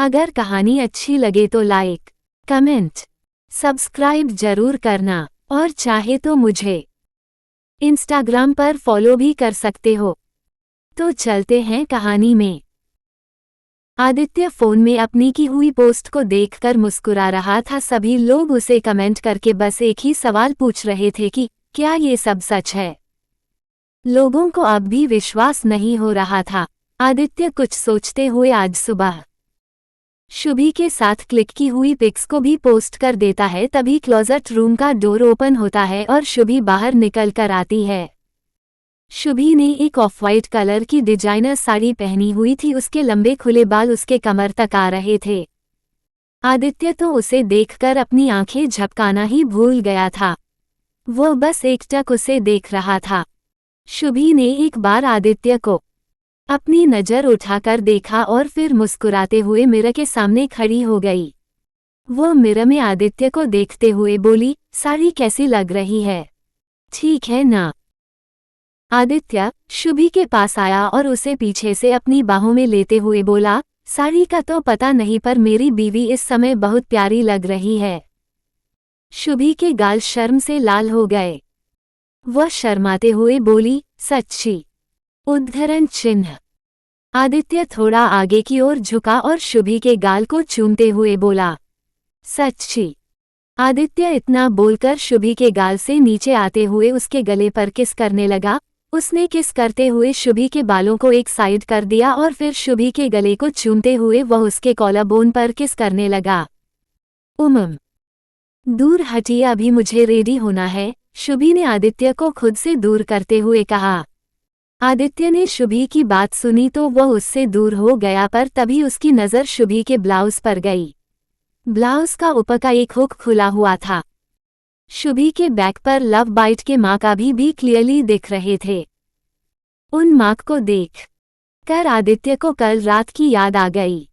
अगर कहानी अच्छी लगे तो लाइक, कमेंट, सब्सक्राइब जरूर करना और चाहे तो मुझे इंस्टाग्राम पर फॉलो भी कर सकते हो। तो चलते हैं कहानी में। आदित्य फोन में अपनी की हुई पोस्ट को देखकर मुस्कुरा रहा था। सभी लोग उसे कमेंट करके बस एक ही सवाल पूछ रहे थे कि क्या ये सब सच है। लोगों को अब भी विश्वास नहीं हो रहा था। आदित्य कुछ सोचते हुए आज सुबह शुभी के साथ क्लिक की हुई पिक्स को भी पोस्ट कर देता है। तभी क्लोजेट रूम का डोर ओपन होता है और शुभी बाहर निकल कर आती है। शुभी ने एक ऑफ वाइट कलर की डिजाइनर साड़ी पहनी हुई थी। उसके लंबे खुले बाल उसके कमर तक आ रहे थे। आदित्य तो उसे देखकर अपनी आंखें झपकाना ही भूल गया था। वो बस एकटक उसे देख रहा था। शुभी ने एक बार आदित्य को अपनी नज़र उठाकर देखा और फिर मुस्कुराते हुए मिरर के सामने खड़ी हो गई। वो मिरर में आदित्य को देखते हुए बोली, साड़ी कैसी लग रही है, ठीक है ना? आदित्य शुभी के पास आया और उसे पीछे से अपनी बाहों में लेते हुए बोला, साड़ी का तो पता नहीं पर मेरी बीवी इस समय बहुत प्यारी लग रही है। शुभी के गाल शर्म से लाल हो गए। वह शर्माते हुए बोली, सच्ची? उद्धरण चिन्ह। आदित्य थोड़ा आगे की ओर झुका और शुभी के गाल को चूमते हुए बोला, सच्ची? आदित्य इतना बोलकर शुभी के गाल से नीचे आते हुए उसके गले पर किस करने लगा। उसने किस करते हुए शुभी के बालों को एक साइड कर दिया और फिर शुभी के गले को चूमते हुए वह उसके कॉलर बोन पर किस करने लगा। दूर हटिए, अभी मुझे रेडी होना है, शुभी ने आदित्य को खुद से दूर करते हुए कहा। आदित्य ने शुभी की बात सुनी तो वह उससे दूर हो गया, पर तभी उसकी नज़र शुभी के ब्लाउज पर गई। ब्लाउज का ऊपर का एक हुक खुला हुआ था। शुभी के बैक पर लव बाइट के मार्क अभी भी क्लियरली दिख रहे थे। उन मार्क को देख कर आदित्य को कल रात की याद आ गई।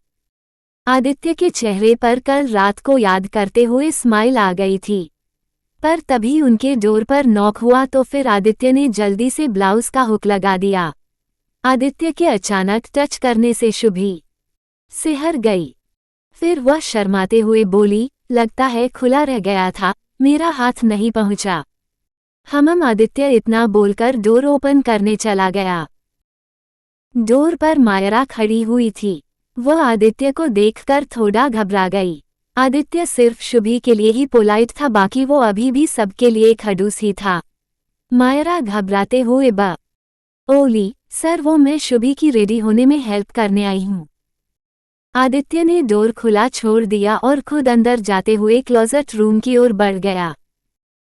आदित्य के चेहरे पर कल रात को याद करते हुए स्माइल आ गई थी। पर तभी उनके डोर पर नॉक हुआ तो फिर आदित्य ने जल्दी से ब्लाउज का हुक लगा दिया। आदित्य के अचानक टच करने से शुभी सिहर गई। फिर वह शर्माते हुए बोली, लगता है खुला रह गया था, मेरा हाथ नहीं पहुंचा। आदित्य इतना बोलकर डोर ओपन करने चला गया। डोर पर मायरा खड़ी हुई थी। वह आदित्य को देखकर थोड़ा घबरा गई। आदित्य सिर्फ शुभी के लिए ही पोलाइट था, बाकी वो अभी भी सबके लिए खड़ूस ही था। मायरा घबराते हुए बोली, सर वो मैं शुभी की रेडी होने में हेल्प करने आई हूँ। आदित्य ने डोर खुला छोड़ दिया और खुद अंदर जाते हुए क्लोजेट रूम की ओर बढ़ गया।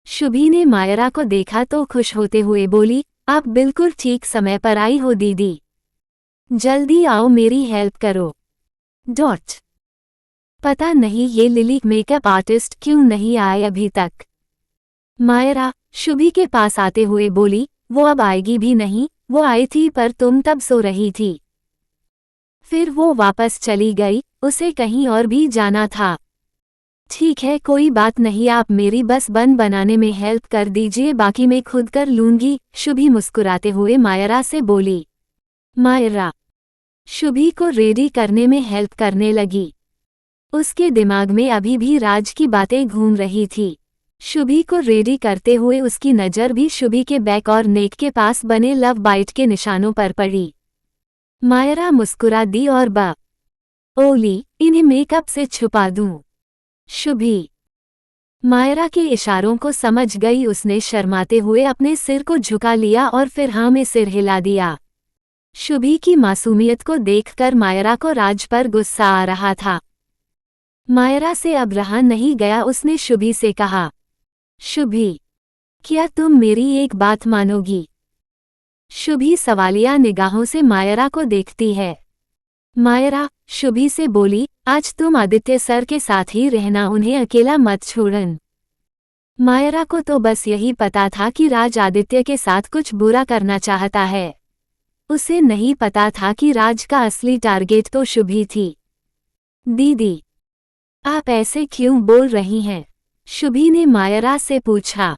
शुभी ने मायरा को देखा तो खुश होते हुए बोली, आप बिल्कुल ठीक समय पर आई हो दीदी, जल्दी आओ मेरी हेल्प करो। पता नहीं ये लिली मेकअप आर्टिस्ट क्यों नहीं आए अभी तक। मायरा शुभी के पास आते हुए बोली, वो अब आएगी भी नहीं, वो आई थी पर तुम तब सो रही थी। फिर वो वापस चली गई, उसे कहीं और भी जाना था। ठीक है कोई बात नहीं, आप मेरी बस बन बनाने में हेल्प कर दीजिए, बाकी मैं खुद कर लूंगी, शुभी मुस्कुराते हुए मायरा से बोली। मायरा शुभी को रेडी करने में हेल्प करने लगी। उसके दिमाग में अभी भी राज की बातें घूम रही थी। शुभी को रेडी करते हुए उसकी नज़र भी शुभी के बैक और नेक के पास बने लव बाइट के निशानों पर पड़ी। मायरा मुस्कुरा दी और बोली, इन्हें मेकअप से छुपा दूं। शुभी मायरा के इशारों को समझ गई। उसने शर्माते हुए अपने सिर को झुका लिया और फिर हाँ में सिर हिला दिया। शुभी की मासूमियत को देखकर मायरा को राज पर गुस्सा आ रहा था। मायरा से अब रहा नहीं गया, उसने शुभी से कहा, शुभी क्या तुम मेरी एक बात मानोगी? शुभी सवालिया निगाहों से मायरा को देखती है। मायरा शुभी से बोली, आज तुम आदित्य सर के साथ ही रहना, उन्हें अकेला मत छोड़न। मायरा को तो बस यही पता था कि राज आदित्य के साथ कुछ बुरा करना चाहता है। उसे नहीं पता था कि राज का असली टारगेट तो शुभी थी। दीदी आप ऐसे क्यों बोल रही हैं? शुभी ने मायरा से पूछा।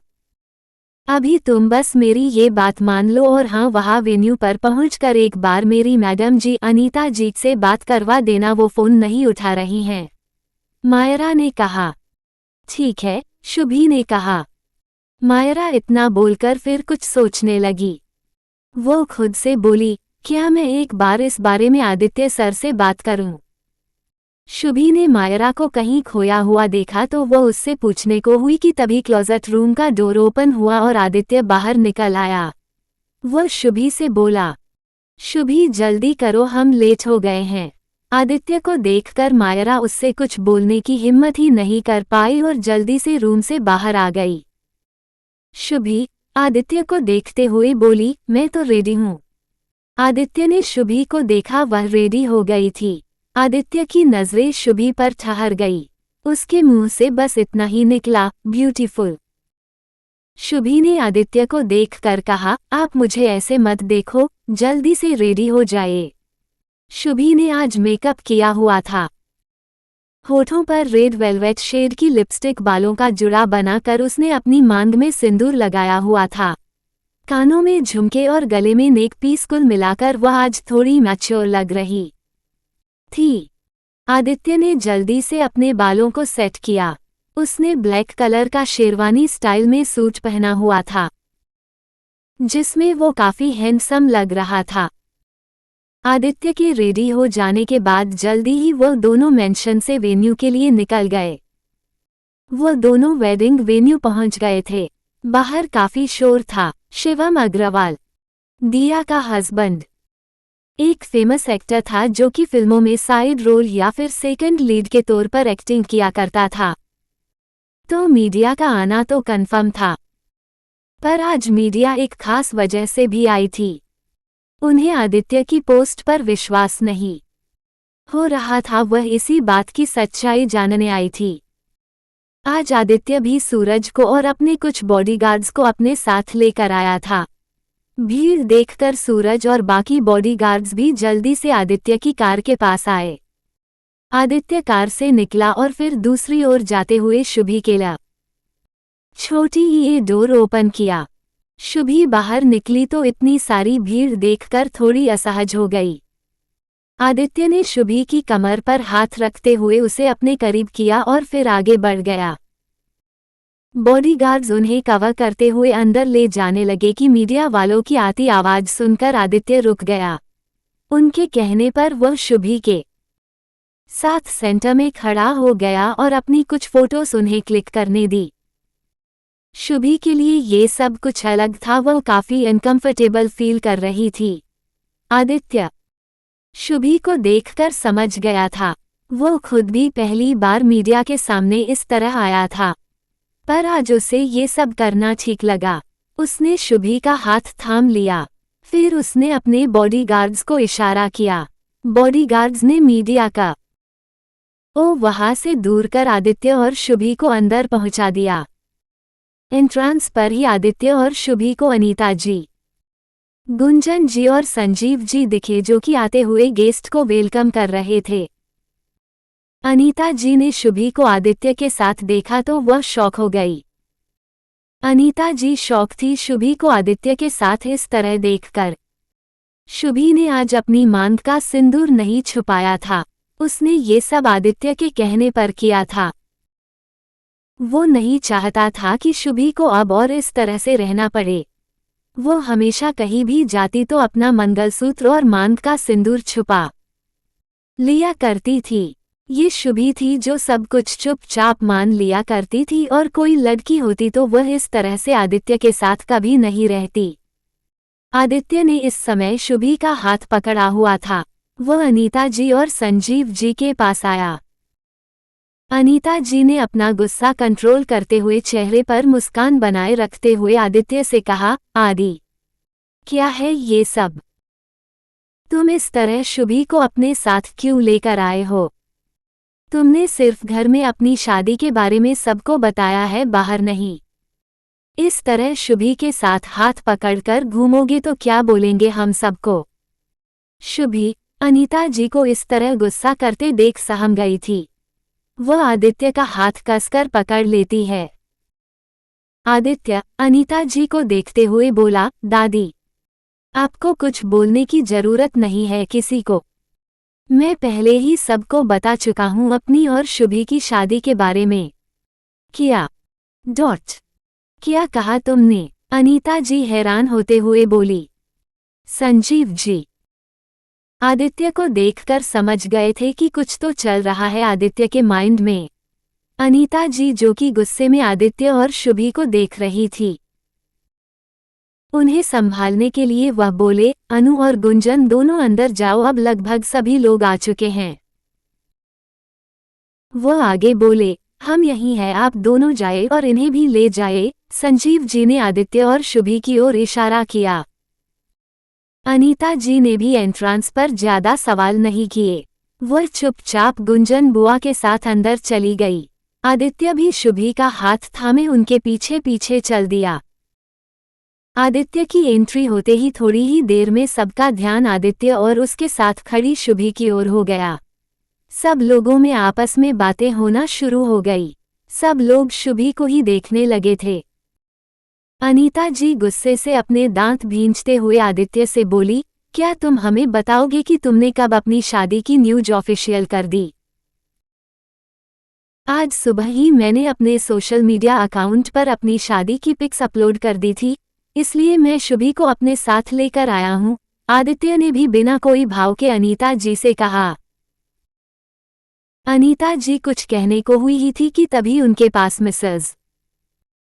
अभी तुम बस मेरी ये बात मान लो और हाँ, वहाँ वेन्यू पर पहुंचकर एक बार मेरी मैडम जी अनीता जी से बात करवा देना, वो फोन नहीं उठा रही हैं। मायरा ने कहा। ठीक है, शुभी ने कहा। मायरा इतना बोलकर फिर कुछ सोचने लगी। वो खुद से बोली, क्या मैं एक बार इस बारे में आदित्य सर से बात करूं? शुभी ने मायरा को कहीं खोया हुआ देखा तो वो उससे पूछने को हुई कि तभी क्लोजेट रूम का डोर ओपन हुआ और आदित्य बाहर निकल आया। वो शुभी से बोला, शुभी जल्दी करो, हम लेट हो गए हैं। आदित्य को देखकर मायरा उससे कुछ बोलने की हिम्मत ही नहीं कर पाई और जल्दी से रूम से बाहर आ गई। शुभी आदित्य को देखते हुए बोली, मैं तो रेडी हूँ। आदित्य ने शुभी को देखा, वह रेडी हो गई थी। आदित्य की नजरें शुभी पर ठहर गई। उसके मुंह से बस इतना ही निकला, ब्यूटीफुल। शुभी ने आदित्य को देखकर कहा, आप मुझे ऐसे मत देखो, जल्दी से रेडी हो जाए। शुभी ने आज मेकअप किया हुआ था। होठों पर रेड वेलवेट शेड की लिपस्टिक, बालों का जुड़ा बनाकर उसने अपनी मांग में सिंदूर लगाया हुआ था। कानों में झुमके और गले में नेक पीस, कुल मिलाकर वह आज थोड़ी मैच्योर लग रही थी। आदित्य ने जल्दी से अपने बालों को सेट किया। उसने ब्लैक कलर का शेरवानी स्टाइल में सूट पहना हुआ था, जिसमें वो काफी हैंडसम लग रहा था। आदित्य के रेडी हो जाने के बाद जल्दी ही वो दोनों मेंशन से वेन्यू के लिए निकल गए। वो दोनों वेडिंग वेन्यू पहुंच गए थे। बाहर काफी शोर था। शिवम अग्रवाल, दिया का हस्बैंड, एक फेमस एक्टर था जो कि फिल्मों में साइड रोल या फिर सेकंड लीड के तौर पर एक्टिंग किया करता था। तो मीडिया का आना तो कंफर्म था, पर आज मीडिया एक खास वजह से भी आई थी। उन्हें आदित्य की पोस्ट पर विश्वास नहीं हो रहा था, वह इसी बात की सच्चाई जानने आई थी। आज आदित्य भी सूरज को और अपने कुछ बॉडीगार्ड्स को अपने साथ लेकर आया था। भीड़ देखकर सूरज और बाकी बॉडीगार्ड्स भी जल्दी से आदित्य की कार के पास आए। आदित्य कार से निकला और फिर दूसरी ओर जाते हुए शुभी के लिए छोटी ही डोर ओपन किया। शुभी बाहर निकली तो इतनी सारी भीड़ देखकर थोड़ी असहज हो गई। आदित्य ने शुभी की कमर पर हाथ रखते हुए उसे अपने करीब किया और फिर आगे बढ़ गया। बॉडीगार्ड्स उन्हें कवर करते हुए अंदर ले जाने लगे कि मीडिया वालों की आती आवाज सुनकर आदित्य रुक गया। उनके कहने पर वह शुभी के साथ सेंटर में खड़ा हो गया और अपनी कुछ फोटोज उन्हें क्लिक करने दी। शुभी के लिए ये सब कुछ अलग था, वह काफी अनकंफर्टेबल फील कर रही थी। आदित्य शुभी को देखकर समझ गया था। वो खुद भी पहली बार मीडिया के सामने इस तरह आया था, पर आज उसे ये सब करना ठीक लगा। उसने शुभी का हाथ थाम लिया, फिर उसने अपने बॉडीगार्ड्स को इशारा किया। बॉडीगार्ड्स ने मीडिया का वहां से दूर कर आदित्य और शुभी को अंदर पहुंचा दिया। एंट्रांस पर ही आदित्य और शुभी को अनीता जी, गुंजन जी और संजीव जी दिखे, जो कि आते हुए गेस्ट को वेलकम कर रहे थे। अनीता जी ने शुभी को आदित्य के साथ देखा तो वह शॉक हो गई। अनीता जी शॉक थी शुभी को आदित्य के साथ इस तरह देखकर। शुभी ने आज अपनी मांग का सिंदूर नहीं छुपाया था, उसने ये सब आदित्य के कहने पर किया था। वो नहीं चाहता था कि शुभी को अब और इस तरह से रहना पड़े। वो हमेशा कहीं भी जाती तो अपना मंगलसूत्र और मांग का सिंदूर छुपा लिया करती थी। ये शुभी थी जो सब कुछ चुपचाप मान लिया करती थी, और कोई लड़की होती तो वह इस तरह से आदित्य के साथ कभी नहीं रहती। आदित्य ने इस समय शुभी का हाथ पकड़ा हुआ था। वह अनीता जी और संजीव जी के पास आया। अनीता जी ने अपना गुस्सा कंट्रोल करते हुए चेहरे पर मुस्कान बनाए रखते हुए आदित्य से कहा, आदि, क्या है ये सब? तुम इस तरह शुभी को अपने साथ क्यों लेकर आए हो? तुमने सिर्फ घर में अपनी शादी के बारे में सबको बताया है, बाहर नहीं। इस तरह शुभी के साथ हाथ पकड़कर घूमोगे तो क्या बोलेंगे हम सबको? शुभी अनीता जी को इस तरह गुस्सा करते देख सहम गई थी। वह आदित्य का हाथ कसकर पकड़ लेती है। आदित्य अनीता जी को देखते हुए बोला, दादी, आपको कुछ बोलने की जरूरत नहीं है किसी को। मैं पहले ही सबको बता चुका हूं अपनी और शुभी की शादी के बारे में। क्या कहा तुमने? अनीता जी हैरान होते हुए बोली। संजीव जी आदित्य को देखकर समझ गए थे कि कुछ तो चल रहा है आदित्य के माइंड में। अनीता जी जो कि गुस्से में आदित्य और शुभी को देख रही थी, उन्हें संभालने के लिए वह बोले, अनु और गुंजन दोनों अंदर जाओ, अब लगभग सभी लोग आ चुके हैं। वह आगे बोले, हम यहीं हैं, आप दोनों जाए और इन्हें भी ले जाए। संजीव जी ने आदित्य और शुभी की ओर इशारा किया। अनीता जी ने भी एंट्रांस पर ज्यादा सवाल नहीं किए। वह चुपचाप गुंजन बुआ के साथ अंदर चली गई। आदित्य भी शुभी का हाथ थामे उनके पीछे पीछे चल दिया। आदित्य की एंट्री होते ही थोड़ी ही देर में सबका ध्यान आदित्य और उसके साथ खड़ी शुभी की ओर हो गया। सब लोगों में आपस में बातें होना शुरू हो गई। सब लोग शुभी को ही देखने लगे थे। अनीता जी गुस्से से अपने दांत भींचते हुए आदित्य से बोली, क्या तुम हमें बताओगे कि तुमने कब अपनी शादी की न्यूज ऑफिशियल कर दी? आज सुबह ही मैंने अपने सोशल मीडिया अकाउंट पर अपनी शादी की पिक्स अपलोड कर दी थी, इसलिए मैं शुभी को अपने साथ लेकर आया हूं। आदित्य ने भी बिना कोई भाव के अनीता जी से कहा। अनीता जी कुछ कहने को हुई ही थी कि तभी उनके पास मिसेस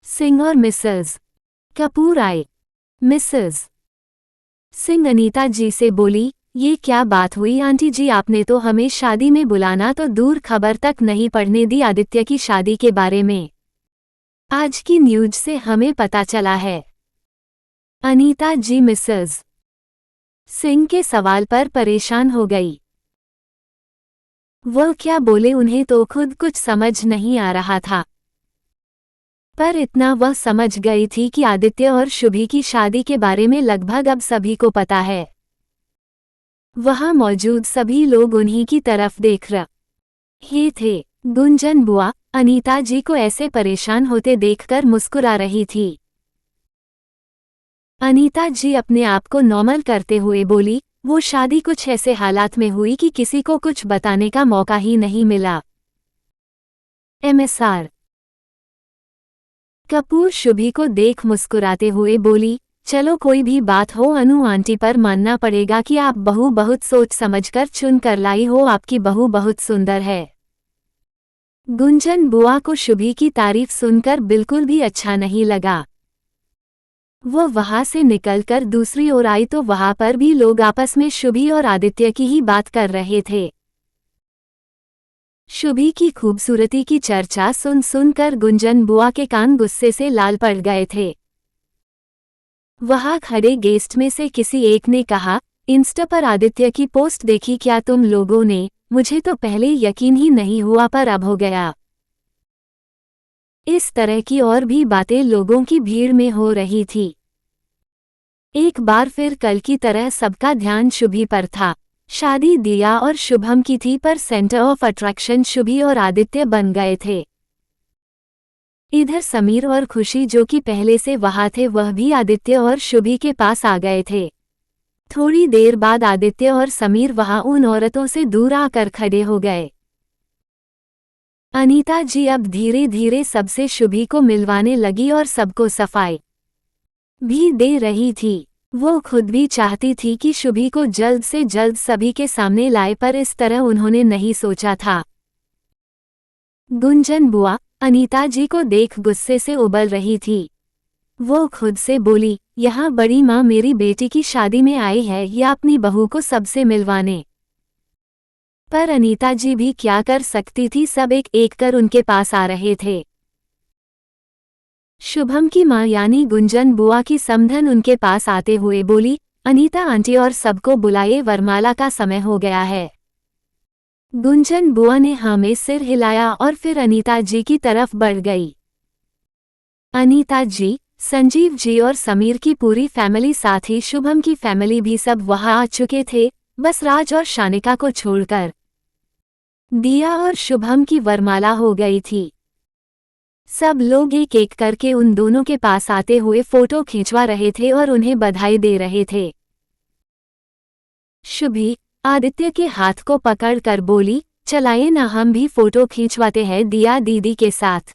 सिंह और मिसेस कपूर आए। मिसेस सिंह अनीता जी से बोली, ये क्या बात हुई आंटी जी, आपने तो हमें शादी में बुलाना तो दूर खबर तक नहीं पड़ने दी आदित्य की शादी के बारे में। आज की न्यूज से हमें पता चला है। अनीता जी मिसेस सिंह के सवाल पर परेशान हो गई। वह क्या बोले उन्हें तो खुद कुछ समझ नहीं आ रहा था, पर इतना वह समझ गई थी कि आदित्य और शुभी की शादी के बारे में लगभग अब सभी को पता है। वहां मौजूद सभी लोग उन्हीं की तरफ देख रहे थे। गुंजन बुआ अनीता जी को ऐसे परेशान होते देखकर मुस्कुरा रही थी। अनीता जी अपने आप को नॉर्मल करते हुए बोली, वो शादी कुछ ऐसे हालात में हुई कि किसी को कुछ बताने का मौका ही नहीं मिला। MSR कपूर शुभी को देख मुस्कुराते हुए बोली, चलो कोई भी बात हो अनु आंटी पर मानना पड़ेगा कि आप बहू बहुत सोच समझकर चुन कर लाई हो, आपकी बहू बहुत सुंदर है। गुंजन बुआ को शुभी की तारीफ सुनकर बिल्कुल भी अच्छा नहीं लगा। वो वहां से निकलकर दूसरी ओर आई तो वहां पर भी लोग आपस में शुभी और आदित्य की ही बात कर रहे थे। शुभी की खूबसूरती की चर्चा सुन सुनकर गुंजन बुआ के कान गुस्से से लाल पड़ गए थे। वहां खड़े गेस्ट में से किसी एक ने कहा, इंस्टा पर आदित्य की पोस्ट देखी क्या तुम लोगों ने? मुझे तो पहले यकीन ही नहीं हुआ पर अब हो गया। इस तरह की और भी बातें लोगों की भीड़ में हो रही थी। एक बार फिर कल की तरह सबका ध्यान शुभी पर था। शादी दिया और शुभम की थी पर सेंटर ऑफ अट्रैक्शन शुभी और आदित्य बन गए थे। इधर समीर और खुशी जो कि पहले से वहां थे वह भी आदित्य और शुभी के पास आ गए थे। थोड़ी देर बाद आदित्य और समीर वहां उन औरतों से दूर आकर खड़े हो गए। अनीता जी अब धीरे धीरे सबसे शुभी को मिलवाने लगी और सबको सफाई भी दे रही थी। वो खुद भी चाहती थी कि शुभी को जल्द से जल्द सभी के सामने लाए पर इस तरह उन्होंने नहीं सोचा था। गुंजन बुआ अनीता जी को देख गुस्से से उबल रही थी। वो खुद से बोली, यहाँ बड़ी माँ मेरी बेटी की शादी में आई है या अपनी बहू को सबसे मिलवाने। पर अनीता जी भी क्या कर सकती थी, सब एक एक कर उनके पास आ रहे थे। शुभम की मां यानी गुंजन बुआ की समधन उनके पास आते हुए बोली, अनीता आंटी और सबको बुलाए, वरमाला का समय हो गया है। गुंजन बुआ ने हाँ में सिर हिलाया और फिर अनीता जी की तरफ बढ़ गई। अनीता जी, संजीव जी और समीर की पूरी फैमिली साथ ही शुभम की फैमिली भी सब वहां आ चुके थे, बस राज और शानिका को छोड़कर। दिया और शुभम की वरमाला हो गई थी। सब लोग एक एक करके उन दोनों के पास आते हुए फोटो खींचवा रहे थे और उन्हें बधाई दे रहे थे। शुभी आदित्य के हाथ को पकड़कर बोली, चलाइए ना, हम भी फोटो खींचवाते हैं दिया दीदी के साथ।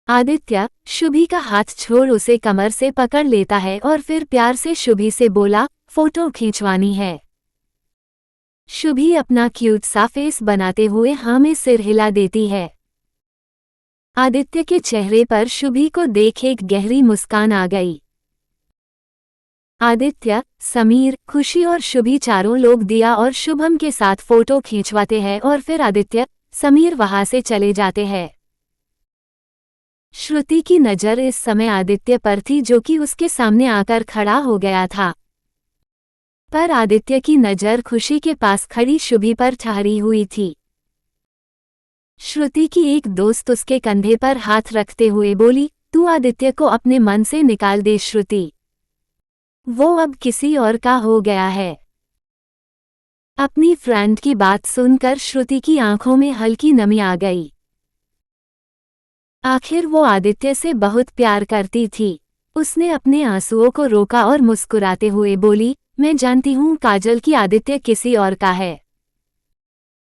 आदित्य शुभी का हाथ छोड़ उसे कमर से पकड़ लेता है और फिर प्यार से शुभी से बोला, फोटो खींचवानी है। शुभी अपना क्यूट सा फेस बनाते हुए हाँ में सिर हिला देती है। आदित्य के चेहरे पर शुभी को देख एक गहरी मुस्कान आ गई। आदित्य, समीर, खुशी और शुभी चारों लोग दिया और शुभम के साथ फोटो खींचवाते हैं और फिर आदित्य, समीर वहां से चले जाते हैं। श्रुति की नज़र इस समय आदित्य पर थी जो कि उसके सामने आकर खड़ा हो गया था। पर आदित्य की नज़र खुशी के पास खड़ी शुभी पर ठहरी हुई थी। श्रुति की एक दोस्त उसके कंधे पर हाथ रखते हुए बोली, तू आदित्य को अपने मन से निकाल दे श्रुति, वो अब किसी और का हो गया है। अपनी फ्रेंड की बात सुनकर श्रुति की आंखों में हल्की नमी आ गई। आखिर वो आदित्य से बहुत प्यार करती थी। उसने अपने आंसुओं को रोका और मुस्कुराते हुए बोली, मैं जानती हूँ काजल कि आदित्य किसी और का है।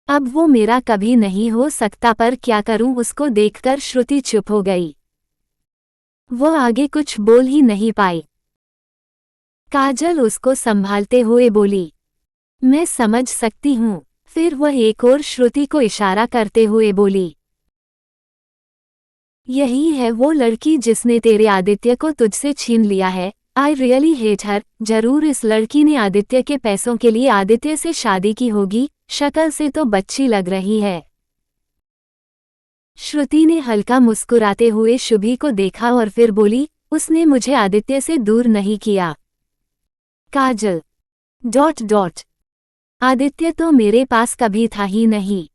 अब वो मेरा कभी नहीं हो सकता, पर क्या करूँ। उसको देखकर श्रुति चुप हो गई। वो आगे कुछ बोल ही नहीं पाई। काजल उसको संभालते हुए बोली, मैं समझ सकती हूँ। फिर वह एक और श्रुति को इशारा करते हुए बोली, यही है वो लड़की जिसने तेरे आदित्य को तुझसे छीन लिया है। I really hate her. जरूर इस लड़की ने आदित्य के पैसों के लिए आदित्य से शादी की होगी। शक्ल से तो बच्ची लग रही है। श्रुति ने हल्का मुस्कुराते हुए शुभी को देखा और फिर बोली, उसने मुझे आदित्य से दूर नहीं किया। काजल आदित्य तो मेरे पास कभी था ही नहीं।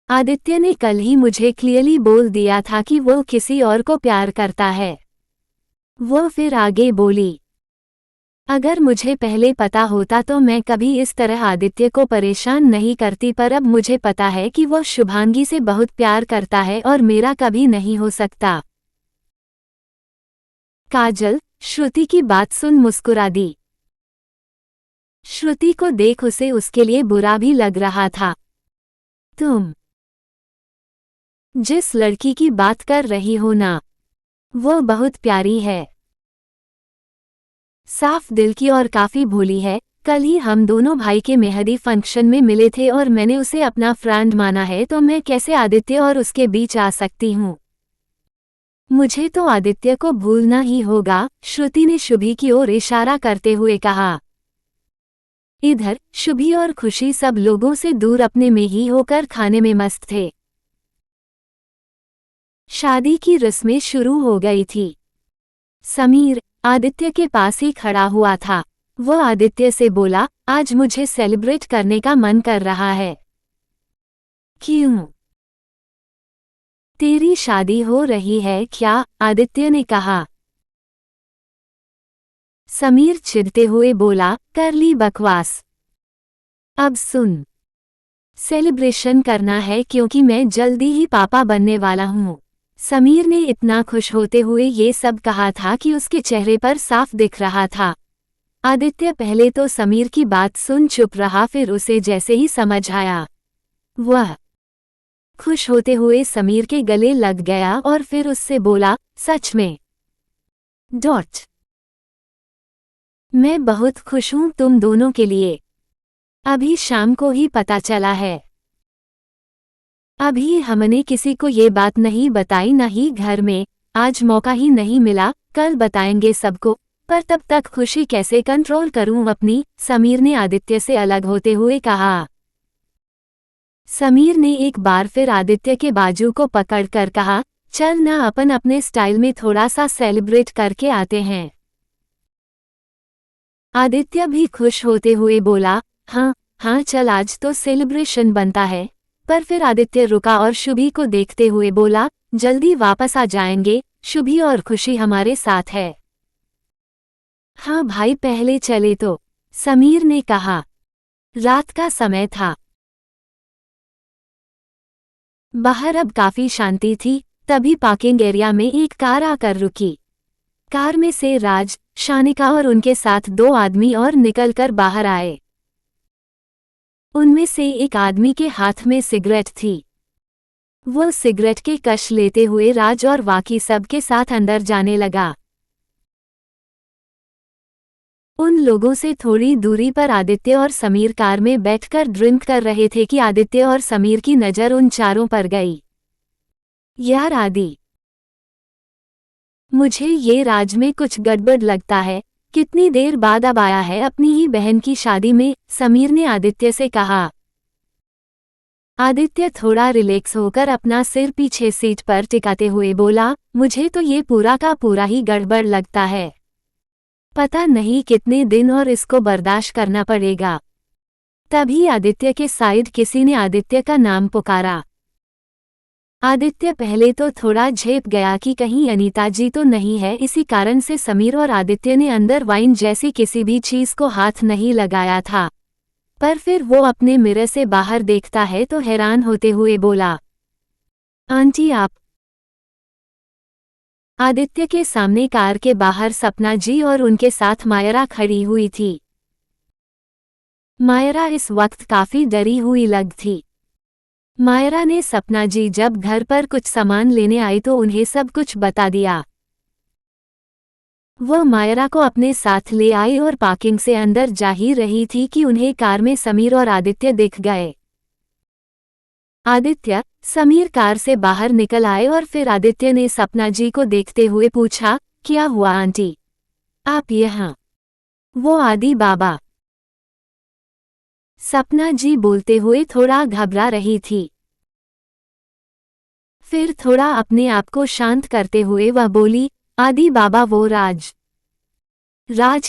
आदित्य ने कल ही मुझे क्लियरली बोल दिया था कि वो किसी और को प्यार करता है। वो फिर आगे बोली, अगर मुझे पहले पता होता तो मैं कभी इस तरह आदित्य को परेशान नहीं करती, पर अब मुझे पता है कि वो शुभांगी से बहुत प्यार करता है और मेरा कभी नहीं हो सकता। काजल श्रुति की बात सुन मुस्कुरा दी। श्रुति को देख उसे उसके लिए बुरा भी लग रहा था। तुम जिस लड़की की बात कर रही हो ना, वो बहुत प्यारी है, साफ दिल की और काफी भोली है। कल ही हम दोनों भाई के मेहंदी फंक्शन में मिले थे और मैंने उसे अपना फ्रेंड माना है, तो मैं कैसे आदित्य और उसके बीच आ सकती हूँ। मुझे तो आदित्य को भूलना ही होगा। श्रुति ने शुभी की ओर इशारा करते हुए कहा। इधर शुभी और खुशी सब लोगों से दूर अपने में ही होकर खाने में मस्त थे। शादी की रस्में शुरू हो गई थी। समीर आदित्य के पास ही खड़ा हुआ था। वो आदित्य से बोला, आज मुझे सेलिब्रेट करने का मन कर रहा है। क्यों? तेरी शादी हो रही है क्या? आदित्य ने कहा। समीर चिढ़ते हुए बोला, कर ली बकवास। अब सुन, सेलिब्रेशन करना है क्योंकि मैं जल्दी ही पापा बनने वाला हूँ। समीर ने इतना खुश होते हुए ये सब कहा था कि उसके चेहरे पर साफ दिख रहा था। आदित्य पहले तो समीर की बात सुन चुप रहा, फिर उसे जैसे ही समझ आया वह खुश होते हुए समीर के गले लग गया और फिर उससे बोला, सच में? मैं बहुत खुश हूँ तुम दोनों के लिए। अभी शाम को ही पता चला है। अभी हमने किसी को ये बात नहीं बताई, न ही घर में। आज मौका ही नहीं मिला, कल बताएंगे सबको। पर तब तक खुशी कैसे कंट्रोल करूं अपनी? समीर ने आदित्य से अलग होते हुए कहा। समीर ने एक बार फिर आदित्य के बाजू को पकड़कर कहा, चल ना, अपन अपने स्टाइल में थोड़ा सा सेलिब्रेट करके आते हैं। आदित्य भी खुश होते हुए बोला, हाँ हाँ चल, आज तो सेलिब्रेशन बनता है। पर फिर आदित्य रुका और शुभी को देखते हुए बोला, जल्दी वापस आ जाएंगे, शुभी और खुशी हमारे साथ है। हाँ भाई, पहले चले तो, समीर ने कहा। रात का समय था। बाहर अब काफी शांति थी। तभी पार्किंग एरिया में एक कार आकर रुकी। कार में से राज, शानिका और उनके साथ 2 आदमी और निकलकर बाहर आए। उनमें से एक आदमी के हाथ में सिगरेट थी। वो सिगरेट के कश लेते हुए राज और बाकी सबके साथ अंदर जाने लगा। उन लोगों से थोड़ी दूरी पर आदित्य और समीर कार में बैठकर ड्रिंक कर रहे थे कि आदित्य और समीर की नज़र उन चारों पर गई। यार आदि, मुझे ये राज में कुछ गड़बड़ लगता है। कितनी देर बाद अब आया है अपनी ही बहन की शादी में, समीर ने आदित्य से कहा। आदित्य थोड़ा रिलैक्स होकर अपना सिर पीछे सीट पर टिकाते हुए बोला, मुझे तो ये पूरा का पूरा ही गड़बड़ लगता है। पता नहीं कितने दिन और इसको बर्दाश्त करना पड़ेगा। तभी आदित्य के साइड किसी ने आदित्य का नाम पुकारा। आदित्य पहले तो थोड़ा झेप गया कि कहीं अनीता जी तो नहीं है। इसी कारण से समीर और आदित्य ने अंदर वाइन जैसी किसी भी चीज को हाथ नहीं लगाया था। पर फिर वो अपने मिरर से बाहर देखता है तो हैरान होते हुए बोला, आंटी आप। आदित्य के सामने कार के बाहर सपना जी और उनके साथ मायरा खड़ी हुई थी। मायरा इस वक्त काफी डरी हुई लग थी। मायरा ने सपना जी जब घर पर कुछ सामान लेने आई तो उन्हें सब कुछ बता दिया। वह मायरा को अपने साथ ले आई और पार्किंग से अंदर जा ही रही थी कि उन्हें कार में समीर और आदित्य दिख गए। आदित्य, समीर कार से बाहर निकल आए और फिर आदित्य ने सपना जी को देखते हुए पूछा, क्या हुआ आंटी, आप यहाँ? वो आदि बाबा, सपना जी बोलते हुए थोड़ा घबरा रही थी। फिर थोड़ा अपने आप को शांत करते हुए वह बोली, आदि बाबा वो राज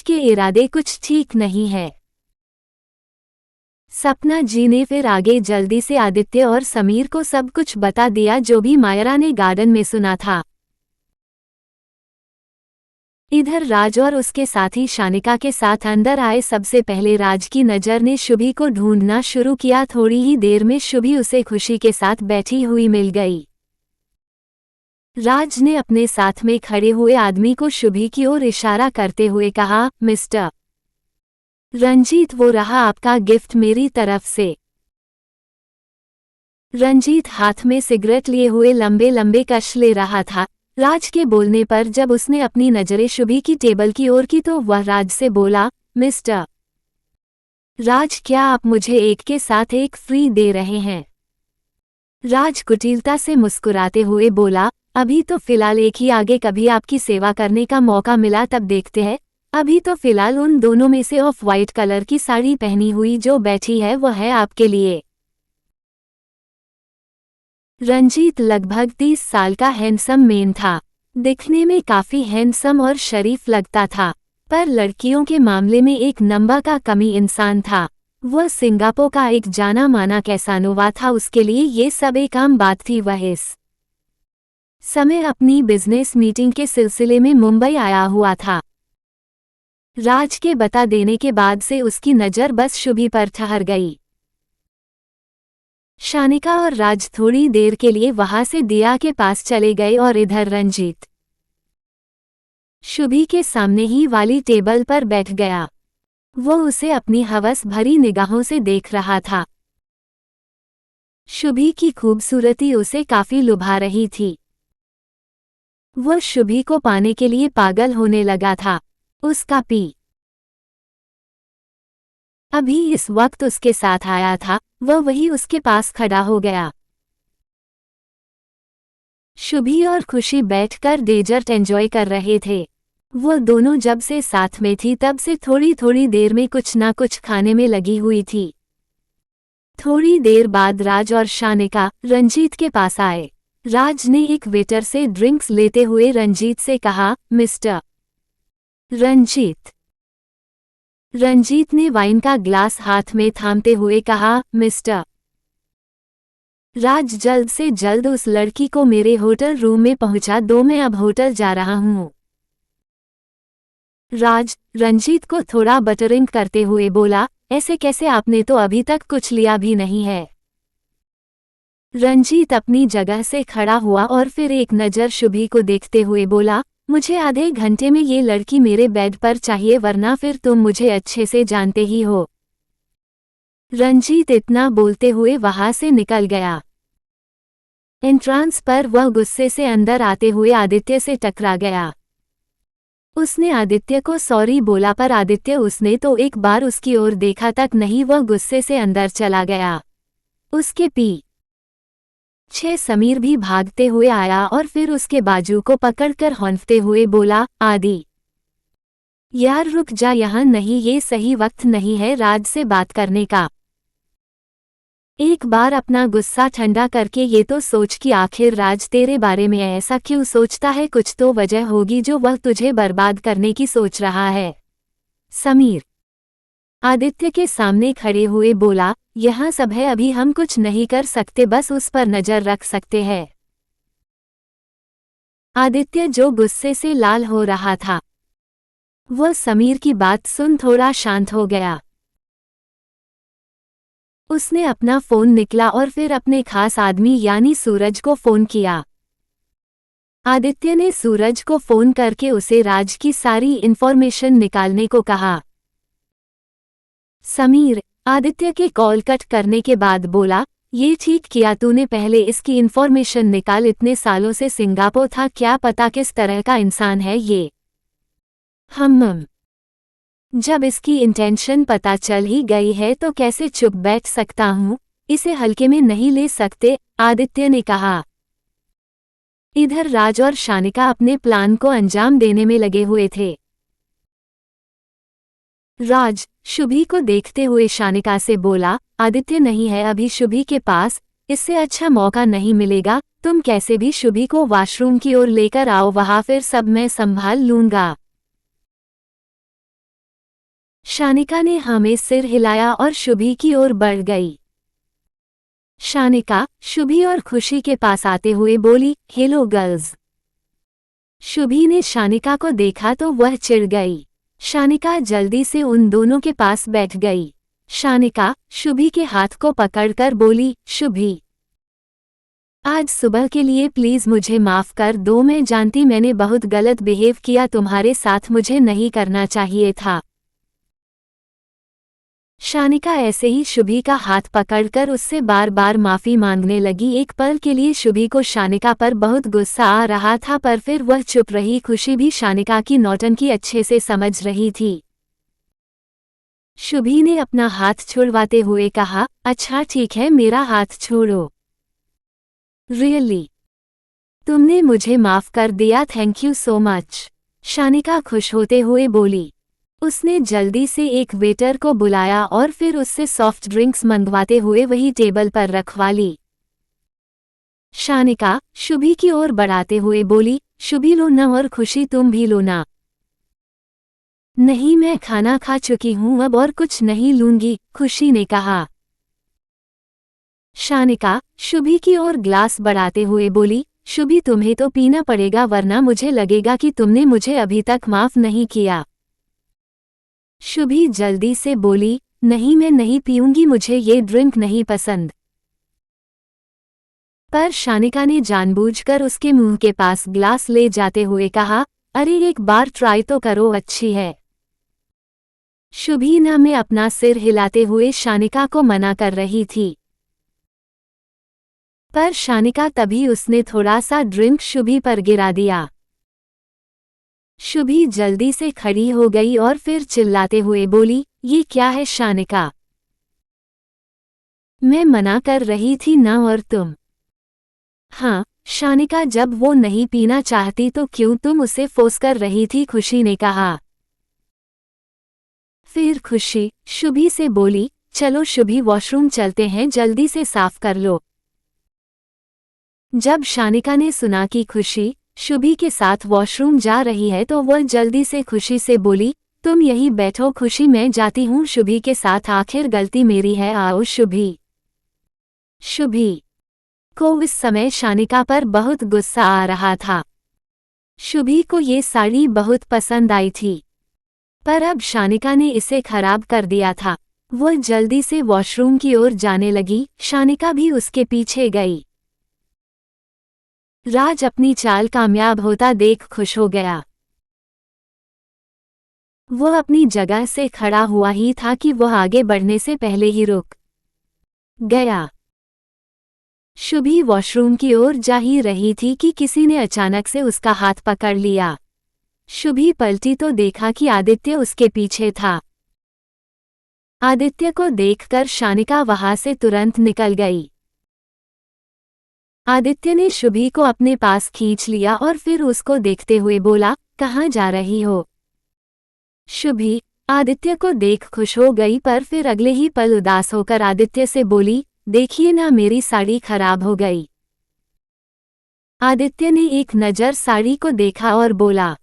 के इरादे कुछ ठीक नहीं है। सपना जी ने फिर आगे जल्दी से आदित्य और समीर को सब कुछ बता दिया जो भी मायरा ने गार्डन में सुना था। इधर राज और उसके साथी शानिका के साथ अंदर आए। सबसे पहले राज की नज़र ने शुभी को ढूंढना शुरू किया। थोड़ी ही देर में शुभी उसे खुशी के साथ बैठी हुई मिल गई। राज ने अपने साथ में खड़े हुए आदमी को शुभी की ओर इशारा करते हुए कहा, मिस्टर रंजीत, वो रहा आपका गिफ्ट मेरी तरफ से। रंजीत हाथ में सिगरेट लिए हुए लंबे लंबे कश ले रहा था। राज के बोलने पर जब उसने अपनी नजरें शुभी की टेबल की ओर की तो वह राज से बोला, मिस्टर राज, क्या आप मुझे एक के साथ एक फ्री दे रहे हैं? राज कुटिलता से मुस्कुराते हुए बोला, अभी तो फिलहाल एक ही, आगे कभी आपकी सेवा करने का मौका मिला तब देखते हैं। अभी तो फिलहाल उन दोनों में से ऑफ वाइट कलर की साड़ी पहनी हुई जो बैठी है वह है आपके लिए। रंजीत लगभग 30 साल का हैंडसम मैन था। दिखने में काफी हैंडसम और शरीफ लगता था, पर लड़कियों के मामले में एक नंबर का कमी इंसान था। वह सिंगापुर का एक जाना माना कैसानोवा था। उसके लिए ये सब एक आम बात थी। वह इस समय अपनी बिजनेस मीटिंग के सिलसिले में मुंबई आया हुआ था। राज के बता देने के बाद से उसकी नज़र बस शुभी पर ठहर गई। शानिका और राज थोड़ी देर के लिए वहां से दिया के पास चले गए और इधर रंजीत शुभी के सामने ही वाली टेबल पर बैठ गया। वो उसे अपनी हवस भरी निगाहों से देख रहा था। शुभी की खूबसूरती उसे काफी लुभा रही थी। वो शुभी को पाने के लिए पागल होने लगा था। उसका पी अभी इस वक्त उसके साथ आया था। वह वही उसके पास खड़ा हो गया। शुभी और खुशी बैठकर डेजर्ट एंजॉय कर रहे थे। वो दोनों जब से साथ में थी तब से थोड़ी थोड़ी देर में कुछ ना कुछ खाने में लगी हुई थी। थोड़ी देर बाद राज और शानिका रंजीत के पास आए। राज ने एक वेटर से ड्रिंक्स लेते हुए रंजीत से कहा, मिस्टर रंजीत। रंजीत ने वाइन का ग्लास हाथ में थामते हुए कहा, मिस्टर राज, जल्द से जल्द उस लड़की को मेरे होटल रूम में पहुंचा दो, मैं अब होटल जा रहा हूं। राज रंजीत को थोड़ा बटरिंग करते हुए बोला, ऐसे कैसे, आपने तो अभी तक कुछ लिया भी नहीं है। रंजीत अपनी जगह से खड़ा हुआ और फिर एक नज़र शुभी को देखते हुए बोला, मुझे आधे घंटे में ये लड़की मेरे बेड पर चाहिए, वरना फिर तुम मुझे अच्छे से जानते ही हो। रंजीत इतना बोलते हुए वहां से निकल गया। एंट्रांस पर वह गुस्से से अंदर आते हुए आदित्य से टकरा गया। उसने आदित्य को सॉरी बोला, पर आदित्य उसने तो एक बार उसकी ओर देखा तक नहीं, वह गुस्से से अंदर चला गया। उसके पीछे समीर भी भागते हुए आया और फिर उसके बाजू को पकड़कर हौंफते हुए बोला, आदि यार रुक जा, यहाँ नहीं, ये सही वक्त नहीं है राज से बात करने का। एक बार अपना गुस्सा ठंडा करके ये तो सोच कि आखिर राज तेरे बारे में ऐसा क्यों सोचता है, कुछ तो वजह होगी जो वह तुझे बर्बाद करने की सोच रहा है। समीर आदित्य के सामने खड़े हुए बोला, यहाँ सब है, अभी हम कुछ नहीं कर सकते, बस उस पर नजर रख सकते हैं। आदित्य जो गुस्से से लाल हो रहा था, वह समीर की बात सुन थोड़ा शांत हो गया। उसने अपना फोन निकाला और फिर अपने खास आदमी यानी सूरज को फोन किया। आदित्य ने सूरज को फोन करके उसे राज की सारी इन्फॉर्मेशन निकालने को कहा। समीर आदित्य के कॉल कट करने के बाद बोला, ये ठीक किया तूने, पहले इसकी इन्फॉर्मेशन निकाल, इतने सालों से सिंगापुर था, क्या पता किस तरह का इंसान है ये। जब इसकी इंटेंशन पता चल ही गई है तो कैसे चुप बैठ सकता हूँ, इसे हल्के में नहीं ले सकते, आदित्य ने कहा। इधर राज और शानिका अपने प्लान को अंजाम देने में लगे हुए थे। राज शुभी को देखते हुए शानिका से बोला, आदित्य नहीं है अभी शुभी के पास, इससे अच्छा मौका नहीं मिलेगा, तुम कैसे भी शुभी को वॉशरूम की ओर लेकर आओ, वहां फिर सब मैं संभाल लूंगा। शानिका ने हमें सिर हिलाया और शुभी की ओर बढ़ गई। शानिका शुभी और खुशी के पास आते हुए बोली, हेलो गर्ल्स। शुभी ने शानिका को देखा तो वह चिढ़ गई। शानिका जल्दी से उन दोनों के पास बैठ गई। शानिका शुभी के हाथ को पकड़कर बोली, शुभी आज सुबह के लिए प्लीज मुझे माफ कर दो, मैं जानती मैंने बहुत गलत बिहेव किया तुम्हारे साथ, मुझे नहीं करना चाहिए था। शानिका ऐसे ही शुभी का हाथ पकड़कर उससे बार बार माफी मांगने लगी। एक पल के लिए शुभी को शानिका पर बहुत गुस्सा आ रहा था, पर फिर वह चुप रही। खुशी भी शानिका की नौटंकी अच्छे से समझ रही थी। शुभी ने अपना हाथ छुड़वाते हुए कहा, अच्छा ठीक है, मेरा हाथ छोड़ो। रियली तुमने मुझे माफ कर दिया, थैंक यू सो मच। शानिका खुश होते हुए बोली। उसने जल्दी से एक वेटर को बुलाया और फिर उससे सॉफ्ट ड्रिंक्स मंगवाते हुए वही टेबल पर रखवा ली। शानिका शुभी की ओर बढ़ाते हुए बोली, शुभी लो ना, और खुशी तुम भी लो ना। नहीं मैं खाना खा चुकी हूं, अब और कुछ नहीं लूंगी, खुशी ने कहा। शानिका शुभी की ओर ग्लास बढ़ाते हुए बोली, शुभी तुम्हें तो पीना पड़ेगा, वरना मुझे लगेगा कि तुमने मुझे अभी तक माफ नहीं किया। शुभी जल्दी से बोली, नहीं मैं नहीं पीऊंगी, मुझे ये ड्रिंक नहीं पसंद। पर शानिका ने जानबूझकर उसके मुंह के पास ग्लास ले जाते हुए कहा, अरे एक बार ट्राई तो करो, अच्छी है। शुभी न में अपना सिर हिलाते हुए शानिका को मना कर रही थी, पर शानिका तभी उसने थोड़ा सा ड्रिंक शुभी पर गिरा दिया। शुभी जल्दी से खड़ी हो गई और फिर चिल्लाते हुए बोली, ये क्या है शानिका, मैं मना कर रही थी ना, और तुम। हाँ शानिका, जब वो नहीं पीना चाहती तो क्यों तुम उसे फोर्स कर रही थी, खुशी ने कहा। फिर खुशी शुभी से बोली, चलो शुभी वॉशरूम चलते हैं, जल्दी से साफ कर लो। जब शानिका ने सुना कि खुशी शुभी के साथ वॉशरूम जा रही है तो वह जल्दी से खुशी से बोली, तुम यहीं बैठो खुशी, मैं जाती हूँ शुभी के साथ, आखिर गलती मेरी है, आओ शुभी। शुभी को इस समय शानिका पर बहुत गुस्सा आ रहा था। शुभी को ये साड़ी बहुत पसंद आई थी, पर अब शानिका ने इसे खराब कर दिया था। वो जल्दी से वॉशरूम की ओर जाने लगी, शानिका भी उसके पीछे गई। राज अपनी चाल कामयाब होता देख खुश हो गया। वो अपनी जगह से खड़ा हुआ ही था कि वह आगे बढ़ने से पहले ही रुक गया। शुभी वॉशरूम की ओर जा ही रही थी कि किसी ने अचानक से उसका हाथ पकड़ लिया। शुभी पलटी तो देखा कि आदित्य उसके पीछे था। आदित्य को देखकर शानिका वहां से तुरंत निकल गई। आदित्य ने शुभी को अपने पास खींच लिया और फिर उसको देखते हुए बोला, कहाँ जा रही हो? शुभी आदित्य को देख खुश हो गई, पर फिर अगले ही पल उदास होकर आदित्य से बोली, देखिए ना, मेरी साड़ी खराब हो गई। आदित्य ने एक नज़र साड़ी को देखा और बोला,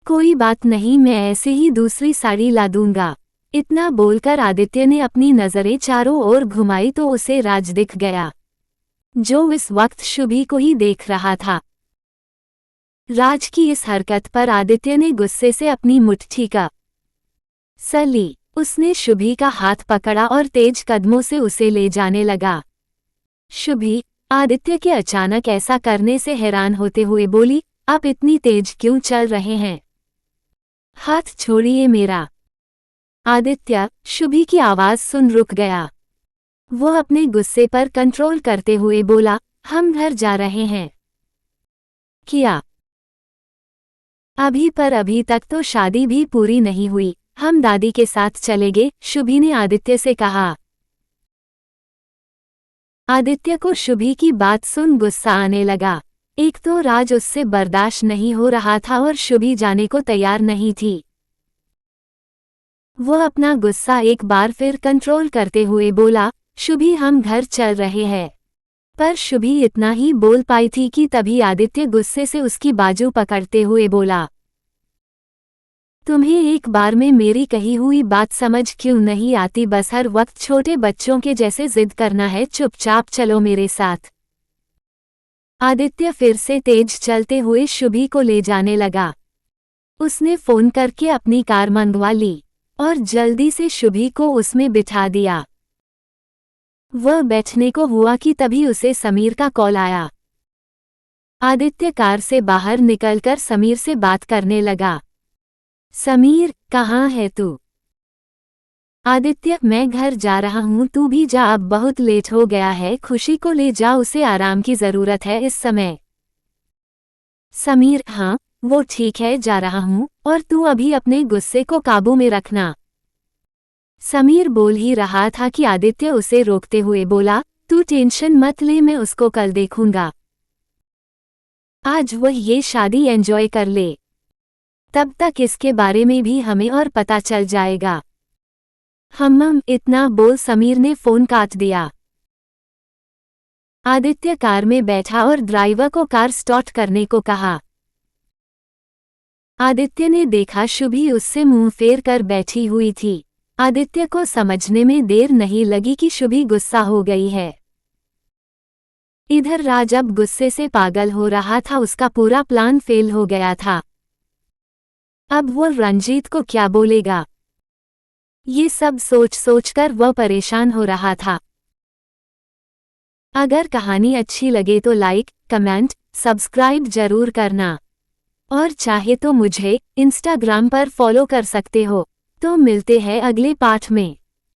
कोई बात नहीं, मैं ऐसे ही दूसरी साड़ी ला दूंगा। इतना बोलकर आदित्य ने अपनी नज़रें चारों ओर घुमाई तो उसे राज दिख गया, जो इस वक्त शुभी को ही देख रहा था। राज की इस हरकत पर आदित्य ने गुस्से से अपनी मुट्ठी कस ली। उसने शुभी का हाथ पकड़ा और तेज कदमों से उसे ले जाने लगा। शुभी आदित्य के अचानक ऐसा करने से हैरान होते हुए बोली, आप इतनी तेज क्यों चल रहे हैं? हाथ छोड़िए मेरा। आदित्य शुभी की आवाज सुन रुक गया। वो अपने गुस्से पर कंट्रोल करते हुए बोला, हम घर जा रहे हैं। क्या? अभी तक तो शादी भी पूरी नहीं हुई, हम दादी के साथ चलेंगे, शुभी ने आदित्य से कहा। आदित्य को शुभी की बात सुन गुस्सा आने लगा। एक तो राज उससे बर्दाश्त नहीं हो रहा था और शुभी जाने को तैयार नहीं थी। वो अपना गुस्सा एक बार फिर कंट्रोल करते हुए बोला, शुभी हम घर चल रहे हैं। पर शुभी इतना ही बोल पाई थी कि तभी आदित्य गुस्से से उसकी बाजू पकड़ते हुए बोला, तुम्हें एक बार में मेरी कही हुई बात समझ क्यों नहीं आती? बस हर वक्त छोटे बच्चों के जैसे जिद करना है, चुपचाप चलो मेरे साथ। आदित्य फिर से तेज चलते हुए शुभी को ले जाने लगा। उसने फोन करके अपनी कार मंगवा ली और जल्दी से शुभी को उसमें बिठा दिया। वह बैठने को हुआ कि तभी उसे समीर का कॉल आया। आदित्य कार से बाहर निकलकर समीर से बात करने लगा। समीर, कहाँ है तू? आदित्य, मैं घर जा रहा हूँ, तू भी जा, अब बहुत लेट हो गया है। खुशी को ले जा, उसे आराम की जरूरत है इस समय। समीर, हाँ वो ठीक है, जा रहा हूँ, और तू अभी अपने गुस्से को काबू में रखना। समीर बोल ही रहा था कि आदित्य उसे रोकते हुए बोला, तू टेंशन मत ले, मैं उसको कल देखूंगा। आज वह ये शादी एंजॉय कर ले, तब तक इसके बारे में भी हमें और पता चल जाएगा। इतना बोल समीर ने फोन काट दिया। आदित्य कार में बैठा और ड्राइवर को कार स्टार्ट करने को कहा। आदित्य ने देखा शुभी उससे मुंह फेर कर बैठी हुई थी। आदित्य को समझने में देर नहीं लगी कि शुभी गुस्सा हो गई है। इधर राज अब गुस्से से पागल हो रहा था, उसका पूरा प्लान फेल हो गया था। अब वो रंजीत को क्या बोलेगा, ये सब सोच सोचकर वह परेशान हो रहा था। अगर कहानी अच्छी लगे तो लाइक, कमेंट, सब्सक्राइब जरूर करना, और चाहे तो मुझे इंस्टाग्राम पर फॉलो कर सकते हो। तो मिलते हैं अगले पाठ में।